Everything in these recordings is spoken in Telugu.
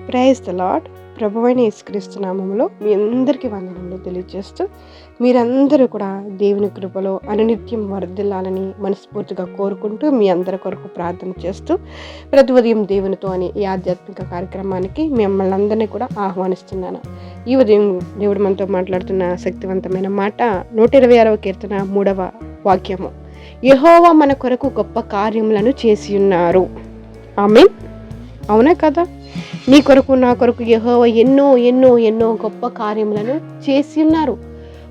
Praise the lord. ప్రభువైన యేసుక్రీస్తు నామములో మీ అందరికీ వందనములు తెలియజేస్తూ, మీరందరూ కూడా దేవుని కృపలో అనునిత్యం వర్ధిల్లాలని మనస్ఫూర్తిగా కోరుకుంటూ, మీ అందరి కొరకు ప్రార్థన చేస్తూ, ప్రతి ఉదయం దేవునితో అనే ఈ ఆధ్యాత్మిక కార్యక్రమానికి మిమ్మల్ని అందరినీ కూడా ఆహ్వానిస్తున్నాను. ఈ ఉదయం దేవుడు మనతో మాట్లాడుతున్న శక్తివంతమైన మాట 126వ కీర్తన 3వ వాక్యము. యెహోవా మన కొరకు గొప్ప కార్యములను చేసి ఉన్నారు. ఆమేన్. అవునా కదా? నీ కొరకు నా కొరకు యెహోవా ఎన్నో ఎన్నో ఎన్నో గొప్ప కార్యములను చేసి ఉన్నారు.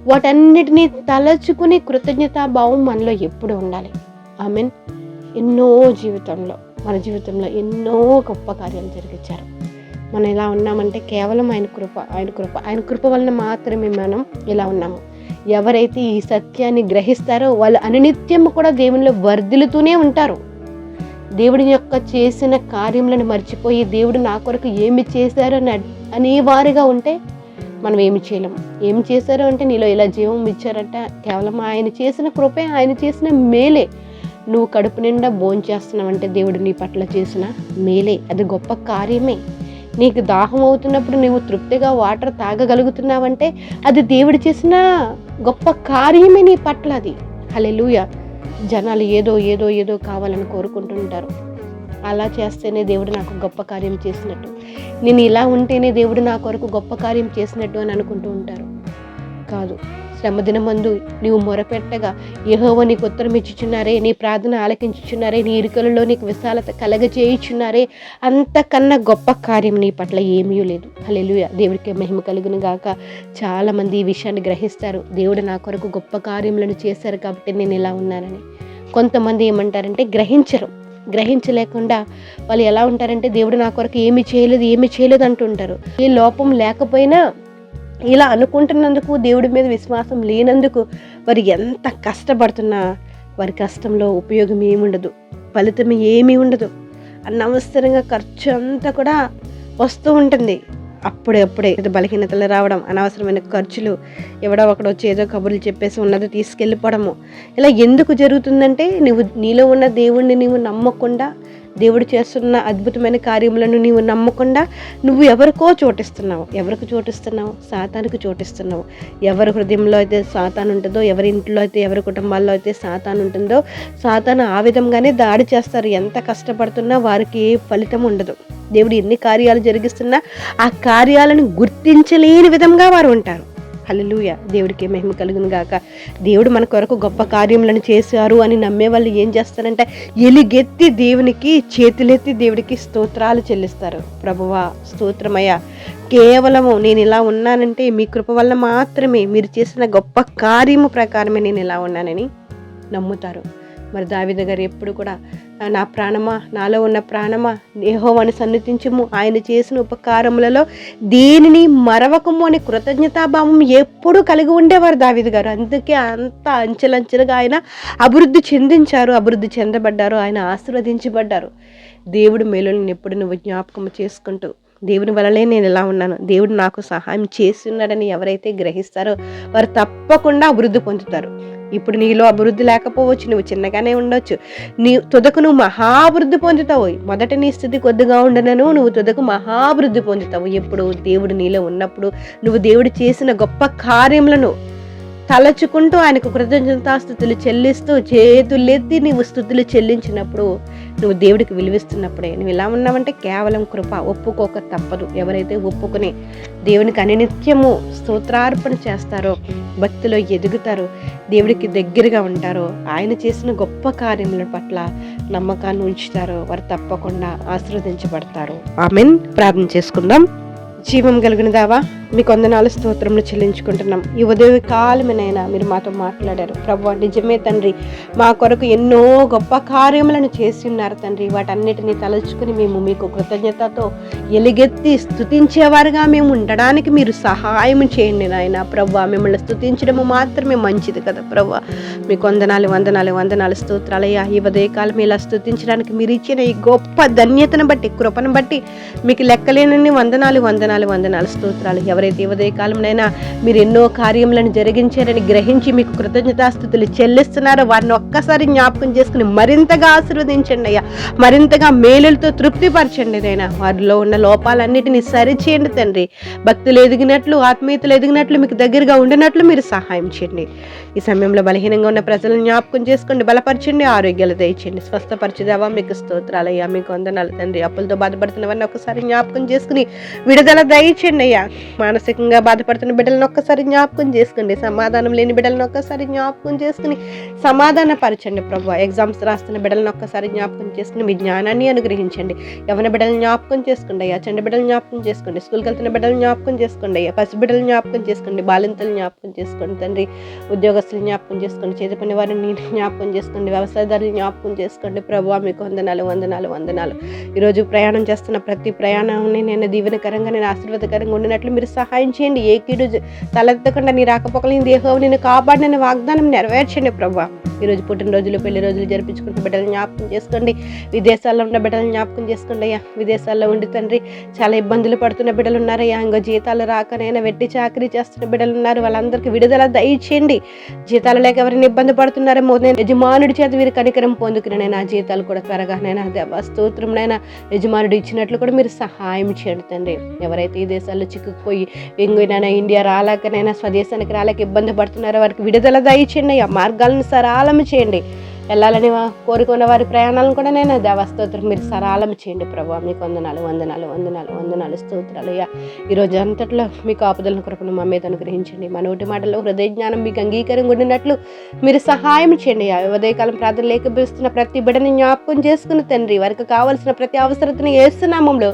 వాటన్నిటినీ తలచుకుని కృతజ్ఞతాభావం మనలో ఎప్పుడు ఉండాలి. ఆమేన్. ఎన్నో మన జీవితంలో ఎన్నో గొప్ప కార్యాలు జరిగించారు. మనం ఇలా ఉన్నామంటే కేవలం ఆయన కృప వలన మాత్రమే మనం ఇలా ఉన్నాము. ఎవరైతే ఈ సత్యాన్ని గ్రహిస్తారో వాళ్ళు అనునిత్యం కూడా దేవునిలో వర్ధిల్లుతూనే ఉంటారు. దేవుడి యొక్క చేసిన కార్యములను మర్చిపోయి దేవుడు నా కొరకు ఏమి చేశారు అనేవారుగా ఉంటే మనం ఏమి చేయలేము. ఏమి చేశారు అంటే నీలో ఇలా జీవం ఇచ్చారంట, కేవలం ఆయన చేసిన కృపే, ఆయన చేసిన మేలే. నువ్వు కడుపు నిండా భోంచేస్తున్నావంటే దేవుడు నీ పట్ల చేసిన మేలే, అది గొప్ప కార్యమే. నీకు దాహం అవుతున్నప్పుడు నువ్వు తృప్తిగా వాటర్ తాగగలుగుతున్నావంటే అది దేవుడు చేసిన గొప్ప కార్యమే నీ పట్ల. అది హల్లెలూయా. జనాలు ఏదో ఏదో ఏదో కావాలని కోరుకుంటుంటారు. అలా చేస్తేనే దేవుడు నాకు గొప్ప కార్యం చేసినట్టు, నేను ఇలా ఉంటేనే దేవుడు నా కొరకు గొప్ప కార్యం చేసినట్టు అని అనుకుంటూ ఉంటారు. కాదు, శ్రమదినమందు నీవు మొరపెట్టగా యెహోవా నీకు ఉత్తరం ఇచ్చుచున్నారే, నీ ప్రార్థన ఆలకించుచున్నారే, నీ ఇరుకలలో నీకు విశాలత కలగచేయుచున్నారే, అంతకన్నా గొప్ప కార్యం నీ పట్ల ఏమీ లేదు. హల్లెలూయా. దేవుడికి మహిమ కలుగును గాక. చాలామంది ఈ విషయాన్ని గ్రహిస్తారు. దేవుడు నా కొరకు గొప్ప కార్యములను చేశారు కాబట్టి నేను ఇలా ఉన్నానని. కొంతమంది ఏమంటారంటే గ్రహించలేకుండా వాళ్ళు ఎలా ఉంటారంటే దేవుడు నా కొరకు ఏమీ చేయలేదు అంటుంటారు. ఈ లోపం లేకపోయినా ఇలా అనుకుంటున్నందుకు, దేవుడి మీద విశ్వాసం లేనందుకు వారు ఎంత కష్టపడుతున్నా వారి కష్టంలో ఉపయోగం ఏముండదు, ఫలితం ఏమీ ఉండదు. అనవసరంగా ఖర్చు అంతా కూడా వస్తూ ఉంటుంది. అప్పుడే బలహీనతలు రావడం, అనవసరమైన ఖర్చులు, ఎవడో ఒకడు వచ్చి ఏదో కబుర్లు చెప్పేసి ఉన్నది తీసుకెళ్ళిపోవడము. ఇలా ఎందుకు జరుగుతుందంటే నీలో ఉన్న దేవుణ్ణి నీవు నమ్మకుండా, దేవుడు చేస్తున్న అద్భుతమైన కార్యములను నీవు నమ్మకుండా నువ్వు ఎవరికి చోటిస్తున్నావు? సాతానుకు చోటిస్తున్నావు. ఎవరి హృదయంలో అయితే సాతాను ఉంటుందో, ఎవరి ఇంట్లో అయితే, ఎవరి కుటుంబాల్లో అయితే సాతాను ఉంటుందో, సాతాను ఆ విధంగానే దాడి చేస్తారు. ఎంత కష్టపడుతున్నా వారికి ఏ ఫలితం ఉండదు. దేవుడు ఎన్ని కార్యాలు జరిగిస్తున్నా ఆ కార్యాలను గుర్తించలేని విధంగా వారు ఉంటారు. హల్లెలూయా. దేవుడికి మహిమ కలుగును గాక. దేవుడు మన కొరకు గొప్ప కార్యములను చేశారు అని నమ్మే వాళ్ళు ఏం చేస్తారంటే ఎలుగెత్తి దేవునికి, చేతులెత్తి దేవుడికి స్తోత్రాలు చెల్లిస్తారు. ప్రభువా స్తోత్రమయ్యా, కేవలము నేను ఇలా ఉన్నానంటే మీ కృప వల్ల మాత్రమే, మీరు చేసిన గొప్ప కార్యము ప్రకారమే నేను ఇలా ఉన్నానని నమ్ముతారు. మరి దావీదు గారు ఎప్పుడు కూడా నా ప్రాణమా, నాలో ఉన్న ప్రాణమా యెహోవాను సన్నుతించుము, ఆయన చేసిన ఉపకారములలో దేనిని మరవకము అనే కృతజ్ఞతాభావం ఎప్పుడూ కలిగి ఉండేవారు దావీదు గారు. అందుకే అంత అంచెలంచెలుగా ఆయన అభివృద్ధి చెందబడ్డారు, ఆయన ఆశీర్వదించబడ్డారు. దేవుడు మేలులను ఎప్పుడు నువ్వు జ్ఞాపకం చేసుకుంటూ, దేవుని వల్లనే నేను ఇలా ఉన్నాను, దేవుడు నాకు సహాయం చేస్తున్నాడని ఎవరైతే గ్రహిస్తారో వారు తప్పకుండా అభివృద్ధి పొందుతారు. ఇప్పుడు నీలో అభివృద్ధి లేకపోవచ్చు, నువ్వు చిన్నగానే ఉండొచ్చు, నువ్వు మహాభివృద్ధి పొందుతావు. మొదట నీ స్థితి కొద్దిగా ఉండనను నువ్వు తుదకు మహాభివృద్ధి పొందుతావు. ఎప్పుడు దేవుడు నీలో ఉన్నప్పుడు, నువ్వు దేవుడు చేసిన గొప్ప కార్యములను తలచుకుంటూ ఆయనకు కృతజ్ఞతాస్తుతులు చెల్లిస్తూ, చేతులెత్తి నీవు స్తుతులు చెల్లించినప్పుడు, నువ్వు దేవుడికి విలువిస్తున్నప్పుడే. నువ్వు ఇలా ఉన్నావంటే కేవలం కృప. ఒప్పుకోక తప్పదు. ఎవరైతే ఒప్పుకుని దేవునికి అనునిత్యము స్తోత్రార్పణ చేస్తారో, భక్తిలో ఎదుగుతారో, దేవుడికి దగ్గరగా ఉంటారో, ఆయన చేసిన గొప్ప కార్యముల పట్ల నమ్మకాన్ని ఉంచుతారో వారు తప్పకుండా ఆశీర్వదించబడతారు. ఆమేన్. ప్రార్థన చేసుకుందాం. జీవం కలిగిన దేవా, మీ వందనాలు స్తోత్రములు చెల్లించుకుంటున్నాం. ఈ ఉదయ కాలమేనైనా మీరు మాతో మాట్లాడారు ప్రభువా. నిజమే తండ్రి, మా కొరకు ఎన్నో గొప్ప కార్యములను చేసి ఉన్నారు తండ్రి. వాటన్నిటిని తలుచుకుని మేము మీకు కృతజ్ఞతతో ఎలుగెత్తి స్తుతించేవారుగా మేము ఉండడానికి మీరు సహాయం చేయండి నాయన. ప్రభువా, మిమ్మల్ని స్తుతించడము మాత్రమే మంచిది కదా ప్రభువా. మీకు వందనాలు స్తోత్రాలయ్యా. ఈ ఉదయ కాలం ఇలా స్తుతించడానికి మీరు ఇచ్చిన ఈ గొప్ప ధన్యతను బట్టి, కృపను బట్టి మీకు లెక్కలేనన్ని వందనాలు స్తోత్రాలు. ఎవరైతే ఉదయ కాలంనైనా మీరు ఎన్నో కార్యములను జరిగించారని గ్రహించి మీకు కృతజ్ఞతాస్తుతులు చెల్లిస్తున్నారో వారిని ఒక్కసారి జ్ఞాపకం చేసుకుని మరింతగా ఆశీర్వదించండి అయ్యా. మరింతగా మేలులతో తృప్తిపరచండి నైనా. వారిలో ఉన్న లోపాలన్నిటినీ సరిచేయండి తండ్రి. భక్తులు ఎదిగినట్లు, ఆత్మీయతలు ఎదిగినట్లు, మీకు దగ్గరగా ఉండినట్లు మీరు సహాయం చేయండి. ఈ సమయంలో బలహీనంగా ఉన్న ప్రజలను జ్ఞాపకం చేసుకోండి, బలపరచండి, ఆరోగ్యాలు దయచేయండి, స్వస్థపరచుదేవా. మీకు స్తోత్రాలయ్యా, మీకు వందనాలు తండ్రి. అప్పులతో బాధపడుతున్న వారిని ఒక్కసారి జ్ఞాపకం చేసుకుని విడుదల దయచేయండి అయ్యా. మానసికంగా బాధపడుతున్న బిడ్డలను ఒక్కసారి జ్ఞాపకం చేసుకోండి. సమాధానం లేని బిడ్డలను ఒక్కసారి జ్ఞాపకం చేసుకుని సమాధాన పరచండి ప్రభు. ఎగ్జామ్స్ రాస్తున్న బిడ్డలను ఒక్కసారి జ్ఞాపకం చేసుకుని మీ జ్ఞానాన్ని అనుగ్రహించండి. యవన బిడ్డలను జ్ఞాపకం చేసుకోండి అయ్యా. చండి బిడ్డలు జ్ఞాపకం చేసుకోండి. స్కూల్కి వెళ్తున్న బిడ్డలు జ్ఞాపకం చేసుకోండి అయ్యా. పసి బిడ్డలు జ్ఞాపకం చేసుకోండి. బాలింతలు జ్ఞాపకం చేసుకోండి తండ్రి. ఉద్యోగస్తులు జ్ఞాపకం చేసుకోండి. చేతి పని వారిని జ్ఞాపకం చేసుకోండి. వ్యవసాయదారులు జ్ఞాపకం చేసుకోండి ప్రభు. మీకు వందనాలు, వందనాలు, వందనాలు. ఈరోజు ప్రయాణం చేస్తున్న ప్రతి ప్రయాణాన్ని నేను దీవెనకరంగా, నేను ఆశీర్వాదకరంగా ఉండినట్లు మీరు సహాయం చేయండి. ఏ కీడు తలెత్తకుండా నీ రాకపోకలేని దేహం నిన్ను కాపాడిన వాగ్దానం నెరవేర్చండి ప్రభు. ఈరోజు పుట్టినరోజులు, పెళ్లి రోజులు జరిపించుకుంటున్న బిడ్డలు జ్ఞాపకం చేసుకోండి. విదేశాల్లో ఉన్న బిడ్డలు జ్ఞాపకం చేసుకోండి అయ్యా. విదేశాల్లో ఉండి తండ్రి చాలా ఇబ్బందులు పడుతున్న బిడ్డలు ఉన్నారయ్యా. ఇంకా జీతాలు రాకనైనా వెట్టి చాకరీ చేస్తున్న బిడ్డలు ఉన్నారు. వాళ్ళందరికీ విడుదల దయచేయండి. జీతాలు లేక ఎవరైనా ఇబ్బంది పడుతున్నారేమో యజమానుడి చేత వీరు కనికరం పొందుకునైనా జీతాలు కూడా త్వరగానైనా స్తోత్రంనైనా యజమానుడు ఇచ్చినట్లు కూడా మీరు సహాయం చేయండి తండ్రి. ఎవరైతే ఈ దేశాల్లో చిక్కుకుపోయి ఎంగినైనా ఇండియా రాలేకనైనా స్వదేశానికి రాలేక ఇబ్బంది పడుతున్నారో వారికి విడుదల దయచేయండి అయ్యా. మార్గాలను సరళం చేయండి. వెళ్ళాలని కోరుకున్న వారి ప్రయాణాలను కూడా నేను దేవస్తోత్రం మీరు సరళం చేయండి ప్రభు. మీకు వందనాలు, వందనాలు, వందనాలు, వందనాలు, స్తోత్రాలు అయ్యా. ఈరోజు అంతట్లో మీకు ఆపదలను కృపను మా మీద అనుగ్రహించండి. మన నోటి మాటల్లో హృదయ జ్ఞానం మీకు అంగీకారంగా ఉండినట్లు మీరు సహాయం చేయండి. ఉదయకాలం ప్రార్థన లేకపోతున్న ప్రతి బిడ్డని జ్ఞాపకం చేసుకుని తండ్రి వారికి కావాల్సిన ప్రతి అవసరతను యేసు నామములో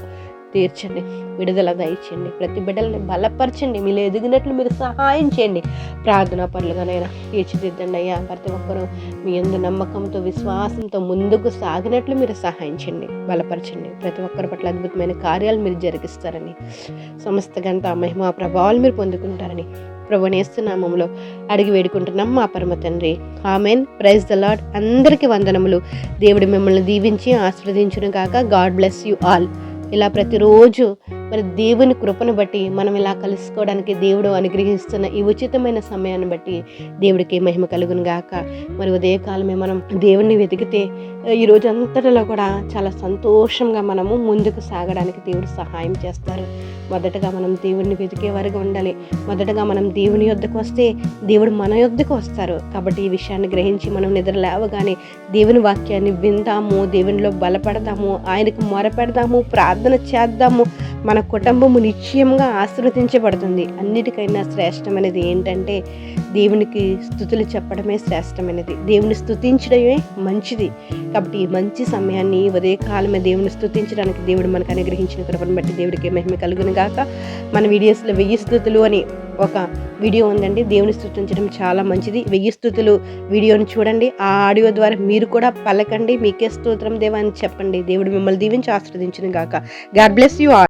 తీర్చండి. విడుదల దయచేయండి. ప్రతి బిడ్డల్ని బలపరచండి. మీరు ఎదిగినట్లు మీరు సహాయం చేయండి. ప్రార్థనా పనులుగానైనా తీర్చిదిద్దండి అయ్యా. ప్రతి ఒక్కరూ మీ యందు నమ్మకంతో, విశ్వాసంతో ముందుకు సాగినట్లు మీరు సహాయం చేయండి, బలపరచండి. ప్రతి ఒక్కరి పట్ల అద్భుతమైన కార్యాలు మీరు జరిగిస్తారని, సమస్త ఘనత, మహిమ, ప్రభావాలు మీరు పొందుకుంటారని ప్రభువుని యేసు నామములో అడిగి వేడుకుంటున్నాం మా పరమ తండ్రి. ఆమెన్. Praise the lord. అందరికీ వందనములు. దేవుడు మిమ్మల్ని దీవించి ఆశీర్వదించును గాక. God bless you all. ఇలా ప్రతిరోజు మరి దేవుని కృపను బట్టి మనం ఇలా కలుసుకోవడానికి దేవుడు అనుగ్రహిస్తున్న ఈ ఉచితమైన సమయాన్ని బట్టి దేవుడికి మహిమ కలుగును గాక. మరి ఉదయకాలమే మనం దేవుణ్ణి వెతికితే ఈ రోజు అంతటిలో కూడా చాలా సంతోషంగా మనము ముందుకు సాగడానికి దేవుడు సహాయం చేస్తారు. మొదటగా మనం దేవుణ్ణి వెతికే వారిగా ఉండాలి. మొదటగా మనం దేవుని యొద్దకు వస్తే దేవుడు మన యొద్దకు వస్తారు. కాబట్టి ఈ విషయాన్ని గ్రహించి మనం నిద్ర లేవగానే దేవుని వాక్యాన్ని విందాము, దేవునిలో బలపడదాము, ఆయనకు మొరపెడదాము, ప్రార్థన చేద్దాము. మన కుటుంబము నిశ్చయంగా ఆశీర్వదించబడుతుంది. అన్నిటికైనా శ్రేష్టమైనది ఏంటంటే దేవునికి స్తుతులు చెప్పడమే శ్రేష్టమైనది. దేవుని స్తుతించడమే మంచిది. కాబట్టి ఈ మంచి సమయాన్ని ఉదయకాలమే దేవుని స్తుతించడానికి దేవుడు మనకు అనుగ్రహించిన కృపను బట్టి దేవుడికి మహిమ కలుగును గాక. మన వీడియోస్లో 1000 స్తుతులు అని ఒక వీడియో ఉందండి. దేవుని స్తుతించడం చాలా మంచిది. 1000 స్తుతులు వీడియోని చూడండి. ఆ ఆడియో ద్వారా మీరు కూడా పలకండి, మీకే స్తోత్రం దేవా అని చెప్పండి. దేవుడు మిమ్మల్ని దీవించి ఆశీర్వదించును గాక. God bless you all.